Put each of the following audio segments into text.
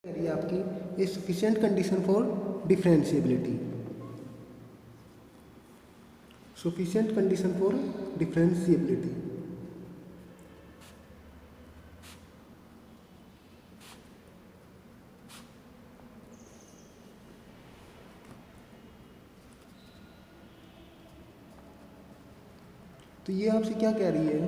करिए आपकी a sufficient condition for differentiability. Sufficient condition for differentiability. तो ये आपसे क्या कह रही है,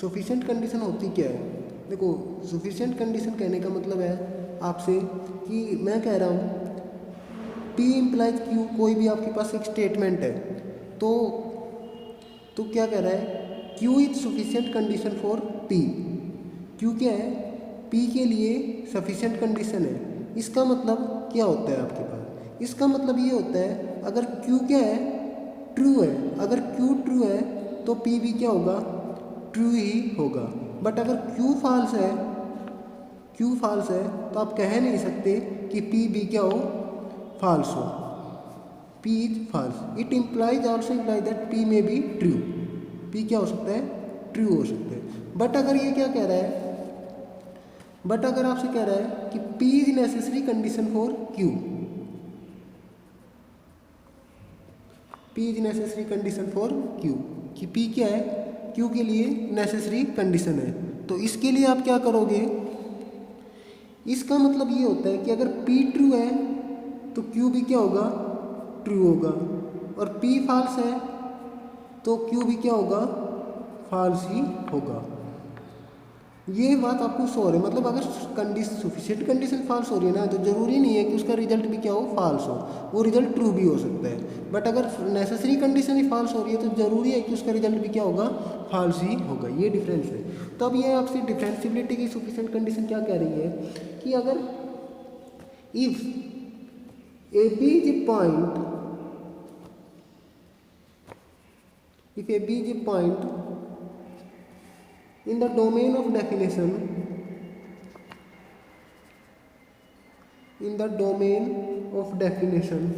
सफिशिएंट कंडीशन होती क्या है। देखो, सफिशिएंट कंडीशन कहने का मतलब है आपसे कि मैं कह रहा हूँ P इम्प्लाइज Q, कोई भी आपके पास एक स्टेटमेंट है तो क्या कह रहा है, Q is sufficient condition for P। Q क्या है, P के लिए सफिशिएंट कंडीशन है। इसका मतलब क्या होता है आपके पास, इसका मतलब ये होता है अगर Q क्या है, ट्रू है, अगर Q ट्रू है तो P भी क्या होगा, ट्रू ही होगा। बट अगर Q फॉल्स है, Q फॉल्स है तो आप कह नहीं सकते कि P भी क्या हो, फॉल्स हो। P is false. It implies also implies that P may be true. P क्या हो सकता है, ट्रू हो सकता है। बट अगर ये क्या कह रहा है, बट अगर आपसे कह रहा है कि P is necessary condition for Q, P is necessary condition for Q, कि P क्या है, Q के लिए नेसेसरी कंडीशन है। तो इसके लिए आप क्या करोगे, इसका मतलब ये होता है कि अगर P ट्रू है तो Q भी क्या होगा, ट्रू होगा, और P फॉल्स है तो Q भी क्या होगा, फॉल्स ही होगा। ये बात आपको सो रही है, मतलब अगर सफिशिएंट कंडीशन फॉल्स हो रही है ना, तो ज़रूरी नहीं है कि उसका रिजल्ट भी क्या हो, फॉल्स हो, वो रिजल्ट ट्रू भी हो सकता है। बट अगर नेसेसरी कंडीशन ही फॉल्स हो रही है तो ज़रूरी है कि उसका रिजल्ट भी क्या होगा, फॉल्स ही होगा। ये डिफरेंस है। तो अब ये आपसे डिफरेंशिएबिलिटी की सफिशिएंट कंडीशन क्या कह रही है कि अगर if A B is a point, if a b is a point in the domain of definition, in the domain of definition,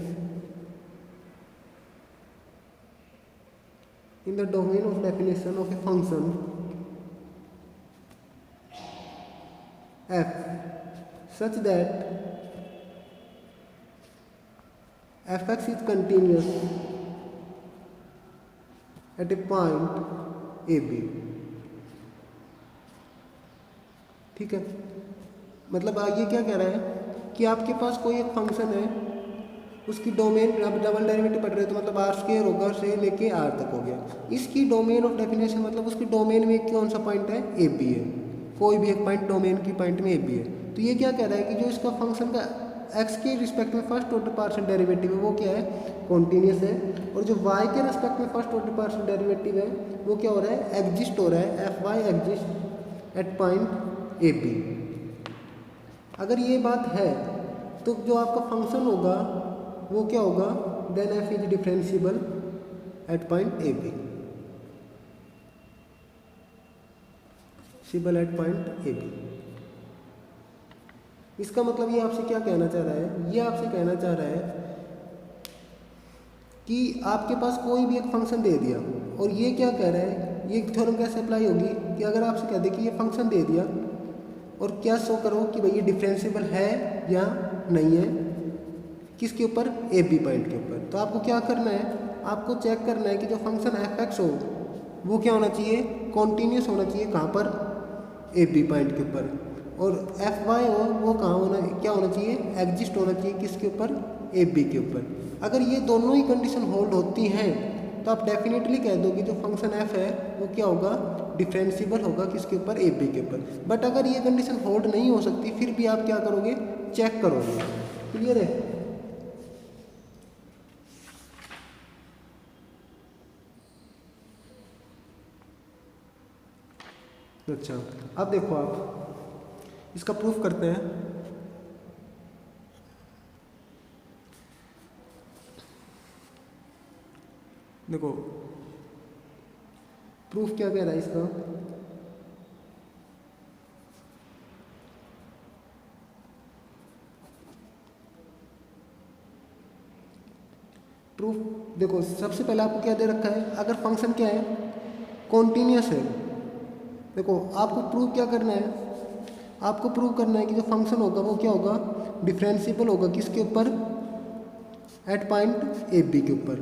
in the domain of definition of a function f such that fx is continuous at a point a b। ठीक है, मतलब ये क्या कह रहा है कि आपके पास कोई एक फंक्शन है, उसकी डोमेन, अब डबल डेरिवेटिव पढ़ रहे हो तो मतलब आर स्क्वायर होगा से लेके आर तक हो गया। इसकी डोमेन ऑफ डेफिनेशन मतलब उसकी डोमेन में कौन सा पॉइंट है, ए बी है, कोई भी एक पॉइंट डोमेन की पॉइंट में ए बी है। तो ये क्या कह रहा है कि जो इसका फंक्शन का एक्स के रिस्पेक्ट में फर्स्ट ऑर्डर पार्शियल डेरिवेटिव है वो क्या है, कॉन्टीन्यूस है, और जो वाई के रिस्पेक्ट में फर्स्ट ऑर्डर पार्शियल डेरिवेटिव है वो क्या हो रहा है, एग्जिस्ट हो रहा है, F Y exist at point A B. अगर ये बात है तो जो आपका फंक्शन होगा वो क्या होगा, then F is differentiable at point A B, सिबल एट पॉइंट ए बी। इसका मतलब ये आपसे क्या कहना चाह रहा है, ये आपसे कहना चाह रहा है कि आपके पास कोई भी एक फंक्शन दे दिया, और ये क्या कह रहा है, ये थ्योरम कैसे अप्लाई होगी कि अगर आपसे कह दे कि ये फंक्शन दे दिया और क्या शो करो कि भाई ये डिफरेंशिएबल है या नहीं है, किसके ऊपर, ए बी पॉइंट के ऊपर। तो आपको क्या करना है, आपको चेक करना है कि जो फंक्शन एफ एक्स हो वो क्या होना चाहिए, कॉन्टीन्यूस होना चाहिए, कहाँ पर, ए बी पॉइंट के ऊपर, और एफ वाई हो वो कहाँ होना, क्या होना चाहिए, एग्जिस्ट होना चाहिए, किसके ऊपर, ए बी के ऊपर। अगर ये दोनों ही कंडीशन होल्ड होती हैं तो आप डेफिनेटली कह दो कि जो फंक्शन एफ है वो क्या होगा, डिफरेंशिएबल होगा, किसके ऊपर, ए बी के ऊपर। बट अगर ये कंडीशन होल्ड नहीं हो सकती फिर भी आप क्या करोगे, चेक करोगे। क्लियर है। अच्छा, अब देखो आप इसका प्रूफ करते हैं। देखो प्रूफ क्या कह रहा है इसका, प्रूफ देखो सबसे पहले आपको क्या दे रखा है, अगर फंक्शन क्या है, कॉन्टीन्यूस है। देखो आपको प्रूफ क्या करना है, आपको प्रूव करना है कि जो फंक्शन होगा वो क्या होगा, डिफरेंशिएबल होगा किसके ऊपर, एट पॉइंट ए बी के ऊपर।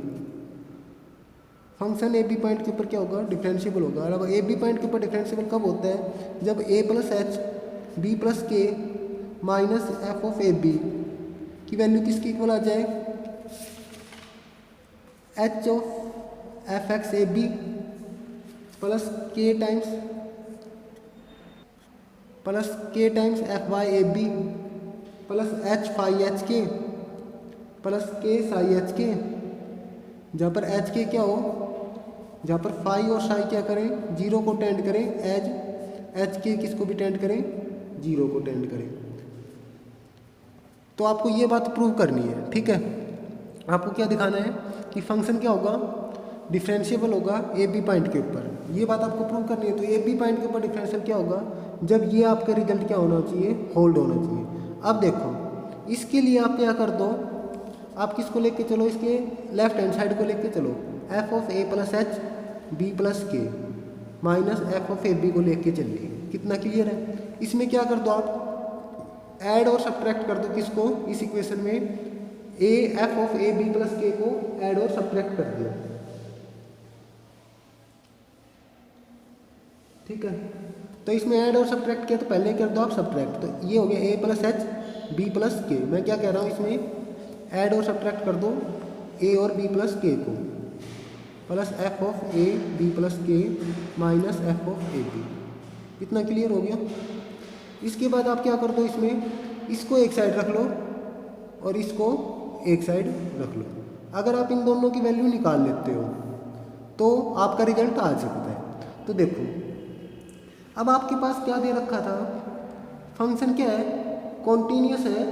फंक्शन ए बी पॉइंट के ऊपर क्या होगा, डिफरेंशिएबल होगा। और अब ए बी पॉइंट के ऊपर डिफरेंशिएबल कब होता है, जब A plus H B plus के minus F of A B की वैल्यू किसके इक्वल आ जाए, H of F X A B plus K times F Y A B plus H phi H K plus K psi H के, जहाँ पर H के क्या हो, जहाँ पर फाई और साई क्या करें, जीरो को टेंड करें, एच के किसको भी टेंड करें, जीरो को टेंड करें। तो आपको ये बात प्रूव करनी है, ठीक है। आपको क्या दिखाना है कि फंक्शन क्या होगा, डिफरेंशिएबल होगा ए बी पॉइंट के ऊपर, ये बात आपको प्रूव करनी है। तो ए बी पॉइंट के ऊपर डिफरेंशियल क्या होगा, जब ये आपका रिजल्ट क्या होना चाहिए, होल्ड होना चाहिए। अब देखो इसके लिए आप क्या कर दो, आप किसको लेके चलो, इसके लेफ्ट हैंड साइड को लेके चलो, F of A plus H B plus के minus F of A B को लेके चलिए। कितना क्लियर है। इसमें क्या कर दो, आप ऐड और सब्ट्रैक्ट कर दो किसको, इस इक्वेशन में a f of A B plus के को ऐड और सब्ट्रैक्ट कर दिया, ठीक है। तो इसमें ऐड और सब्ट्रैक्ट किया तो पहले कर दो आप सब्ट्रैक्ट, तो ये हो गया ए प्लस एच बी प्लस के। मैं क्या कह रहा हूँ, इसमें ऐड और सब्ट्रैक्ट कर दो ए और बी प्लस के को, plus F of A B plus के minus F of A B. इतना क्लियर हो गया। इसके बाद आप क्या कर दो, इसमें इसको एक साइड रख लो और इसको एक साइड रख लो। अगर आप इन दोनों की वैल्यू निकाल लेते हो तो आपका रिजल्ट आ सकता है। तो देखो अब आपके पास क्या दे रखा था, फंक्शन क्या है, कॉन्टिन्यूस है,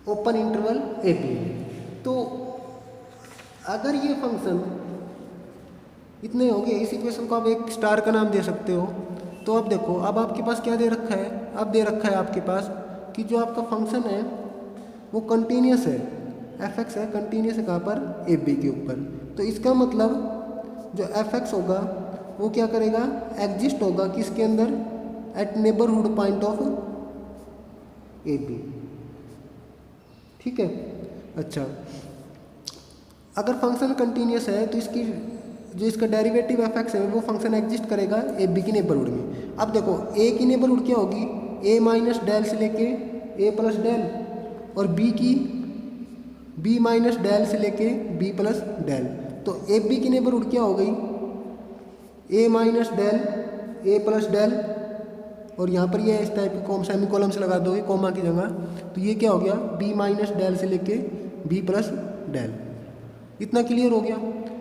ओपन इंटरवल ए बी। तो अगर ये फंक्शन इतने हो गए, इस इक्वेशन को आप एक स्टार का नाम दे सकते हो। तो अब देखो अब आपके पास क्या दे रखा है, अब दे रखा है आपके पास कि जो आपका फंक्शन है वो कंटिन्यूस है, एफ एक्स है, कंटिन्यूस है कहाँ पर, ए बी के ऊपर। तो इसका मतलब जो एफ एक्स होगा वो क्या करेगा, एग्जिस्ट होगा किसके अंदर, at neighbourhood point of A b, ठीक है। अच्छा, अगर फंक्शन कंटिन्यूस है तो इसकी जो इसका डेरिवेटिव एफ एक्स है वो फंक्शन एग्जिस्ट करेगा ए बी की नेबरहुड में। अब देखो ए की नेबरहुड क्या होगी, ए माइनस डेल से लेके ए प्लस डेल, और बी की बी माइनस डेल से लेके बी प्लस डेल। तो ए बी की नेबरहुड क्या हो गई, ए minus del a plus del, और यहाँ पर ये इस टाइप के सेमी कॉलम से लगा दोगे कॉमा की जगह, तो ये क्या हो गया, बी माइनस डेल से लेके बी प्लस डेल। इतना क्लियर हो गया।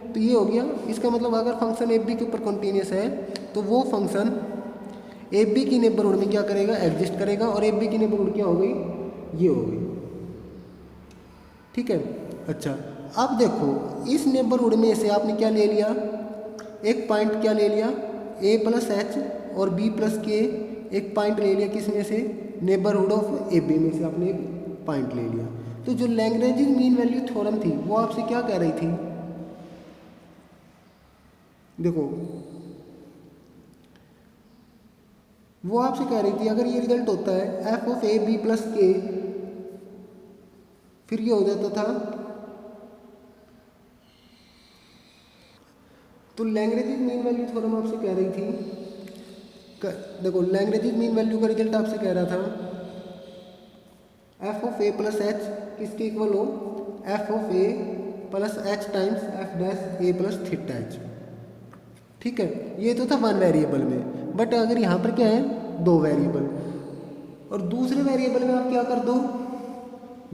तो ये हो गया, इसका मतलब अगर फंक्शन ए बी के ऊपर कॉन्टिन्यूस है तो वो फंक्शन ए बी की नेबरहुड में क्या करेगा, एग्जिस्ट करेगा, और ए बी की नेबरहुड क्या हो गई, ये हो गई, ठीक है। अच्छा, अब देखो इस नेबरहुड में से आपने क्या ले लिया, एक पॉइंट क्या ले लिया, ए प्लस एच और बी प्लस के, एक पॉइंट ले लिया किस में से, नेबरहुड ऑफ ए बी में से आपने एक पॉइंट ले लिया। तो जो लैग्रेंज मीन वैल्यू थ्योरम थी वो आपसे क्या कह रही थी, देखो वो आपसे कह रही थी अगर ये रिजल्ट होता है f of A B plus k, फिर ये हो जाता था, तो लैग्रेंज मीन वैल्यू थ्योरम आपसे कह रही थी, देखो लैग्रेंज मीन वैल्यू का रिजल्ट आपसे कह रहा था F of A plus H किसके इक्वल हो, F of A plus h times f dash A plus theta H, ठीक है। ये तो था वन वेरिएबल में, बट अगर यहाँ पर क्या है, दो वेरिएबल, और दूसरे वेरिएबल में आप क्या कर दो,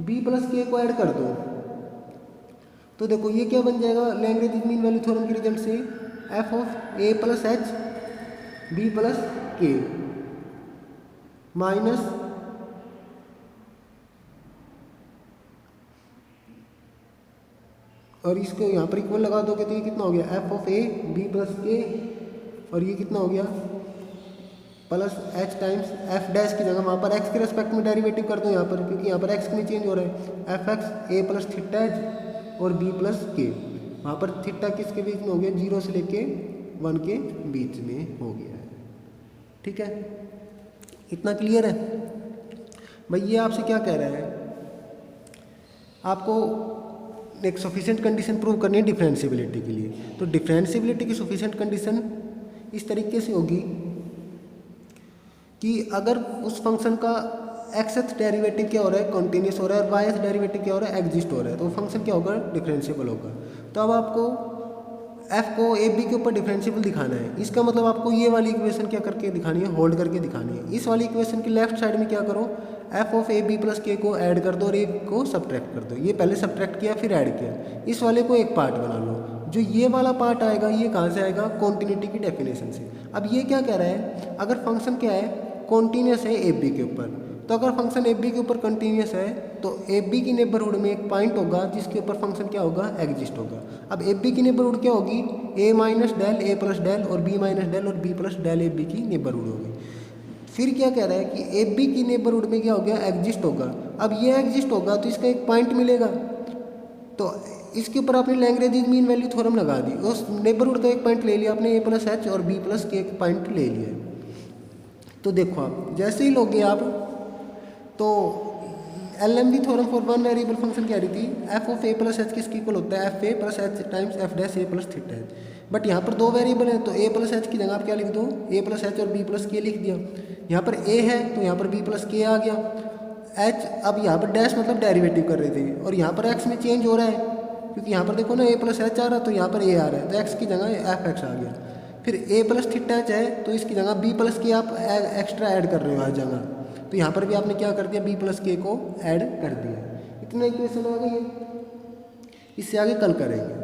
बी प्लस के को ऐड कर दो। तो देखो ये क्या बन जाएगा, लैग्रेंज मीन वैल्यू थ्योरम के रिजल्ट से f of A plus H B plus के माइनस और इसको यहाँ पर इक्वल लगा दोगे तो ये कितना हो गया, f of A B plus k, और ये कितना हो गया, plus h times f dash की जगह वहाँ पर एक्स के रेस्पेक्ट में डेरिवेटिव कर दो यहाँ पर, क्योंकि यहाँ पर एक्स में चेंज हो रहा है, एफ एक्स ए प्लस थीटा एच और बी प्लस के, वहाँ पर थीटा किसके बीच में हो गया, 0 से लेके 1 के बीच में हो गया है, ठीक है, इतना क्लियर है भाई। ये आपसे क्या कह रहा है, आपको एक सफिशिएंट कंडीशन प्रूव करनी है डिफरेंशिएबिलिटी के लिए। तो डिफरेंशिएबिलिटी की सफिशिएंट कंडीशन इस तरीके से होगी कि अगर उस फंक्शन का एक्स डेरिवेटिव क्या हो रहा है, कॉन्टिन्यूस हो रहा है, और वाई डेरिवेटिव क्या हो रहा है, एग्जिस्ट हो रहा है, तो फंक्शन क्या होगा, डिफरेंशिएबल होगा। तो अब आपको एफ को ए बी के ऊपर डिफरेंशिएबल दिखाना है। इसका मतलब आपको ये वाली इक्वेशन क्या करके दिखानी है, होल्ड करके दिखानी है। इस वाली इक्वेशन की लेफ्ट साइड में क्या करो, F of A B plus के को ऐड कर दो और ए को सब्ट्रैक्ट कर दो। ये पहले सब्ट्रैक्ट किया फिर ऐड किया, इस वाले को एक पार्ट बना लो। जो ये वाला पार्ट आएगा ये कहाँ से आएगा, कॉन्टिन्यूटी की डेफिनेशन से। अब ये क्या कह रहा है, अगर फंक्शन क्या है, कॉन्टिन्यूस है ए बी के ऊपर, तो अगर फंक्शन ए बी के ऊपर कंटिन्यूस है तो ए बी की नेबरहुड में एक पॉइंट होगा जिसके ऊपर फंक्शन क्या होगा, एग्जिस्ट होगा। अब ए बी की नेबरहुड क्या होगी, a minus del a plus del और बी माइनस डेल और b plus del a B की नेबरहुड होगी। फिर क्या कह रहा है कि ए बी की नेबरहुड में क्या हो गया, एग्जिस्ट होगा। अब ये एग्जिस्ट होगा तो इसका एक पॉइंट मिलेगा, तो इसके ऊपर आपने लैग्रेंज मीन वैल्यू थ्योरम लगा दी, उस नेबरहुड का एक पॉइंट ले लिया आपने, ए प्लस एच और बी प्लस के एक पॉइंट ले लिया। तो देखो आप जैसे ही लोगे आप, तो LMD theorem for one variable function क्या रही थी, F of A plus H किसकी इक्वल होता है, F A plus h times f dash A plus theta H. But यहाँ पर दो वेरिएबल है, तो ए प्लस एच की जगह आप क्या लिख दो, ए प्लस एच और बी प्लस के लिख दिया। यहाँ पर ए है तो यहाँ पर बी प्लस के आ गया, एच अब यहाँ पर डैश मतलब डेरिवेटिव कर रहे थे, और यहाँ पर एक्स में चेंज हो रहा है क्योंकि यहाँ पर देखो ना ए प्लस एच आ रहा है तो यहाँ पर ए आ रहा है, तो एक्स की जगह एफ एक्स आ गया। फिर ए प्लस थीटा एच है तो इसकी जगह बी प्लस के आप एक्स्ट्रा ऐड कर रहे हो हर जगह, तो यहाँ पर भी आपने क्या कर दिया, बी प्लस के को ऐड कर दिया। इतना इक्वेशन आ गई है, इससे आगे कल करेंगे।